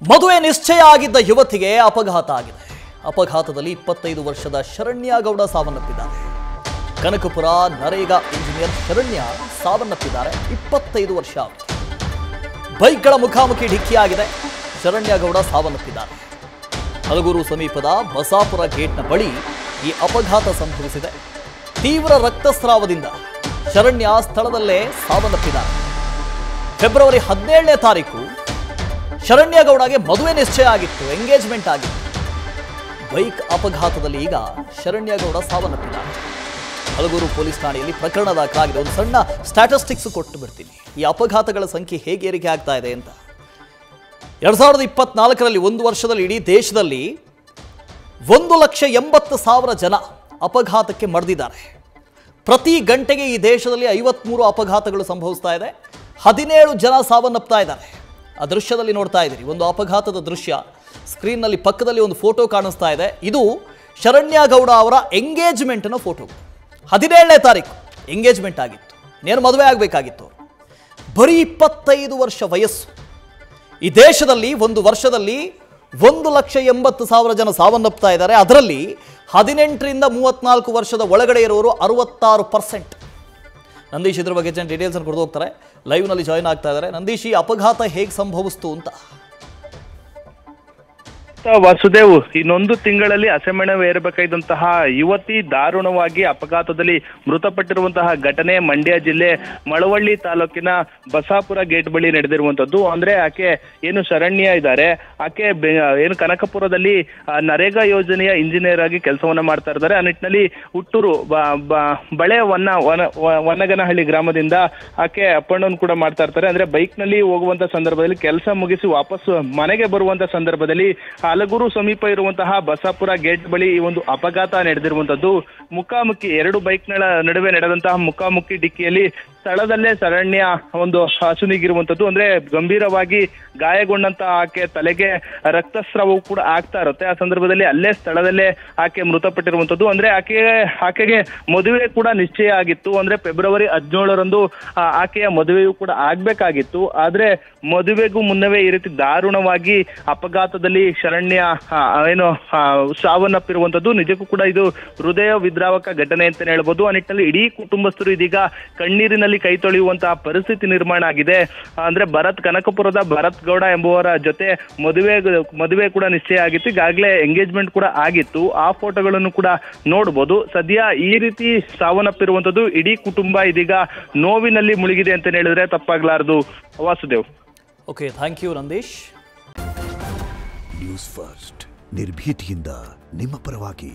ಮದುವೆ ನಿಶ್ಚಯ ಆಗಿದ್ದ ಯುವತಿಗೆ ಅಪಘಾತ ಆಗಿದೆ. ಅಪಘಾತದಲ್ಲಿ 25 ವರ್ಷದ ಶರಣ್ಯ ಗೌಡ ಸಾವನ್ನಪ್ಪಿದ್ದಾರೆ. ಕನಕಪುರ ನರೇಗಾ ಇಂಜಿನಿಯರ್ ಶರಣ್ಯ ಸಾವನ್ನಪ್ಪಿದ್ದಾರೆ. 25 ವರ್ಷ. ಬೈಕ್ಗಳ ಮುಖಾಮುಖಿ ಡಿಕ್ಕಿಯಾಗಿದೆ. ಶರಣ್ಯ ಗೌಡ ಸಾವನ್ನಪ್ಪಿದ್ದಾರೆ. ಹಲಗೂರು ಸಮೀಪದ ಬಸಾಪುರ ಗೇಟ್ನ ಬಳಿ ಈ ಅಪಘಾತ ಸಂಭವಿಸಿದೆ. ತೀವ್ರ ರಕ್ತಸ್ರಾವದಿಂದ ಶರಣ್ಯ ಸ್ಥಳದಲ್ಲೇ ಸಾವನ್ನಪ್ಪಿದ್ದಾರೆ. ಫೆಬ್ರವರಿ 17ನೇ ತಾರೀಕು ಶರಣ್ಯ ಗೌಡಗೆ ಮದುವೆ ನಿಶ್ಚಯ ಆಗಿತ್ತು, ಎಂಗೇಜ್ಮೆಂಟ್ ಆಗಿತ್ತು. ಬೈಕ್ ಅಪಘಾತದಲ್ಲಿ ಈಗ ಶರಣ್ಯ ಗೌಡ ಸಾವನ್ನಪ್ಪಿದ್ದಾರೆ. ಹಲಗೂರು ಪೊಲೀಸ್ ಠಾಣೆಯಲ್ಲಿ ಪ್ರಕರಣ ದಾಖಲಾಗಿದೆ. ಒಂದು ಸಣ್ಣ ಸ್ಟ್ಯಾಟಿಸ್ಟಿಕ್ಸ್ ಕೊಟ್ಟು ಬಿಡ್ತೀನಿ, ಈ ಅಪಘಾತಗಳ ಸಂಖ್ಯೆ ಹೇಗೆ ಏರಿಕೆ ಆಗ್ತಾ ಇದೆ ಅಂತ. 2024ರಲ್ಲಿ ಒಂದು ವರ್ಷದಲ್ಲಿ ಇಡೀ ದೇಶದಲ್ಲಿ 1,80,000 ಜನ ಅಪಘಾತಕ್ಕೆ ಮರ್ದಿದ್ದಾರೆ. ಪ್ರತಿ ಗಂಟೆಗೆ ಈ ದೇಶದಲ್ಲಿ 53 ಅಪಘಾತಗಳು ಸಂಭವಿಸ್ತಾ ಇದೆ. 17 ಜನ ಸಾವನ್ನಪ್ತಾ ಇದ್ದಾರೆ. ಆ ದೃಶ್ಯದಲ್ಲಿ ನೋಡ್ತಾ ಇದ್ದೀರಿ, ಒಂದು ಅಪಘಾತದ ದೃಶ್ಯ. ಸ್ಕ್ರೀನ್ನಲ್ಲಿ ಪಕ್ಕದಲ್ಲಿ ಒಂದು ಫೋಟೋ ಕಾಣಿಸ್ತಾ ಇದೆ. ಇದು ಶರಣ್ಯ ಗೌಡ ಅವರ ಎಂಗೇಜ್ಮೆಂಟ್ನ ಫೋಟೋ. 17ನೇ ತಾರೀಕು ಎಂಗೇಜ್ಮೆಂಟ್ ಆಗಿತ್ತು. ನೇನು ಮದುವೆ ಆಗಬೇಕಾಗಿತ್ತು. ಬರೀ 25 ವರ್ಷ ವಯಸ್ಸು. ಈ ದೇಶದಲ್ಲಿ ಒಂದು ವರ್ಷದಲ್ಲಿ 1,80,000 ಜನ ಸಾವನ್ನಪ್ತಾ ಇದ್ದಾರೆ. ಅದರಲ್ಲಿ 18ರಿಂದ 34 ವರ್ಷದ ಒಳಗಡೆ ಇರೋರು 66%. ನಂದೀಶ್ ಇದ್ರ ಬಗ್ಗೆ ಡೀಟೇಲ್ಸ್ ಅನ್ನು ಕೊಡ್ದು ಹೋಗ್ತಾರೆ. ಲೈವ್ನಲ್ಲಿ ಜಾಯ್ನ್ ಆಗ್ತಾ ಇದ್ದಾರೆ. ನಂದೀಶ್, ಈ ಅಪಘಾತ ಹೇಗೆ ಸಂಭವಿಸ್ತು ಅಂತ? ವಾಸುದೇವ್, ಇನ್ನೊಂದು ತಿಂಗಳಲ್ಲಿ ಹಸೆಮಣವೇರಬೇಕಾದಂತಹ ಯುವತಿ ದಾರುಣವಾಗಿ ಅಪಘಾತದಲ್ಲಿ ಮೃತಪಟ್ಟಿರುವಂತಹ ಘಟನೆ ಮಂಡ್ಯ ಜಿಲ್ಲೆ ಮಳವಳ್ಳಿ ತಾಲೂಕಿನ ಬಸಾಪುರ ಗೇಟ್ ಬಳಿ ನಡೆದಿರುವಂತದ್ದು. ಅಂದ್ರೆ ಆಕೆ ಏನು ಶರಣ್ಯ ಇದ್ದಾರೆ, ಆಕೆ ಏನು ಕನಕಪುರದಲ್ಲಿ ನರೇಗಾ ಯೋಜನೆಯ ಇಂಜಿನಿಯರ್ ಆಗಿ ಕೆಲಸವನ್ನ ಮಾಡ್ತಾ ಇದ್ದಾರೆ. ಆ ನಿಟ್ಟಿನಲ್ಲಿ ಹುಟ್ಟೂರು ಬಳೆ ವನ್ನಗನಹಳ್ಳಿ ಗ್ರಾಮದಿಂದ ಆಕೆ ಅಪ್ ಅಂಡ್ ಡೌನ್ ಕೂಡ ಮಾಡ್ತಾ ಇರ್ತಾರೆ. ಅಂದ್ರೆ ಬೈಕ್ ನಲ್ಲಿ ಹೋಗುವಂತ ಸಂದರ್ಭದಲ್ಲಿ ಕೆಲಸ ಮುಗಿಸಿ ವಾಪಸ್ ಮನೆಗೆ ಬರುವಂತ ಸಂದರ್ಭದಲ್ಲಿ ಹಲಗೂರು ಸಮೀಪ ಇರುವಂತಹ ಬಸಾಪುರ ಗೇಟ್ ಬಳಿ ಈ ಒಂದು ಅಪಘಾತ ನಡೆದಿರುವಂತದ್ದು. ಮುಖಾಮುಖಿ ಎರಡು ಬೈಕ್ ನಡುವೆ ನಡೆದಂತಹ ಮುಖಾಮುಖಿ ಡಿಕ್ಕಿಯಲ್ಲಿ ಸ್ಥಳದಲ್ಲೇ ಶರಣ್ಯ ಒಂದು ಅಸುನೀಗಿರುವಂತದ್ದು. ಅಂದ್ರೆ ಗಂಭೀರವಾಗಿ ಗಾಯಗೊಂಡಂತಹ ಆಕೆ ತಲೆಗೆ ರಕ್ತಸ್ರಾವವು ಕೂಡ ಆಗ್ತಾ ಇರುತ್ತೆ. ಆ ಸಂದರ್ಭದಲ್ಲಿ ಅಲ್ಲೇ ಸ್ಥಳದಲ್ಲೇ ಆಕೆ ಮೃತಪಟ್ಟಿರುವಂತದ್ದು. ಅಂದ್ರೆ ಆಕೆಗೆ ಮದುವೆ ಕೂಡ ನಿಶ್ಚಯ ಆಗಿತ್ತು. ಅಂದ್ರೆ ಫೆಬ್ರವರಿ 17ರಂದು ಆಕೆಯ ಮದುವೆಯೂ ಕೂಡ ಆಗ್ಬೇಕಾಗಿತ್ತು. ಆದ್ರೆ ಮದುವೆಗೂ ಮುನ್ನವೇ ಈ ರೀತಿ ದಾರುಣವಾಗಿ ಅಪಘಾತದಲ್ಲಿ ಶರಣ್ಯ ಏನು ಸಾವನ್ನಪ್ಪಿರುವಂತದ್ದು. ನಿಜಕ್ಕೂ ಕೂಡ ಇದು ಹೃದಯ ವಿದ್ರಾವಕ ಘಟನೆ ಅಂತಾನೆ ಹೇಳ್ಬೋದು. ಆ ನಿಟ್ಟಿನಲ್ಲಿ ಇಡೀ ಕುಟುಂಬಸ್ಥರು ಇದೀಗ ಕಣ್ಣೀರಿನಲ್ಲಿ ಕೈ ತೊಳೆಯುವಂತಹ ಪರಿಸ್ಥಿತಿ ನಿರ್ಮಾಣ ಆಗಿದೆ. ಅಂದ್ರೆ ಕನಕಪುರದ ಭರತ್ ಗೌಡ ಎಂಬುವರ ಜೊತೆ ಮದುವೆ ಕೂಡ ನಿಶ್ಚಯ ಆಗಿತ್ತು. ಈಗಾಗಲೇ ಎಂಗೇಜ್ಮೆಂಟ್ ಕೂಡ ಆಗಿತ್ತು. ಆ ಫೋಟೋಗಳನ್ನು ಕೂಡ ನೋಡಬಹುದು. ಸದ್ಯ ಈ ರೀತಿ ಸಾವನ್ನಪ್ಪಿರುವಂತದ್ದು ಇಡೀ ಕುಟುಂಬ ಇದೀಗ ನೋವಿನಲ್ಲಿ ಮುಳುಗಿದೆ ಅಂತ ಹೇಳಿದ್ರೆ ತಪ್ಪಾಗ್ಲಾರದು. Vasudev. Okay, thank you Nandish. News first, ನಿರ್ಭೀತಿಯಿಂದ ನಿಮ್ಮ ಪರವಾಗಿ.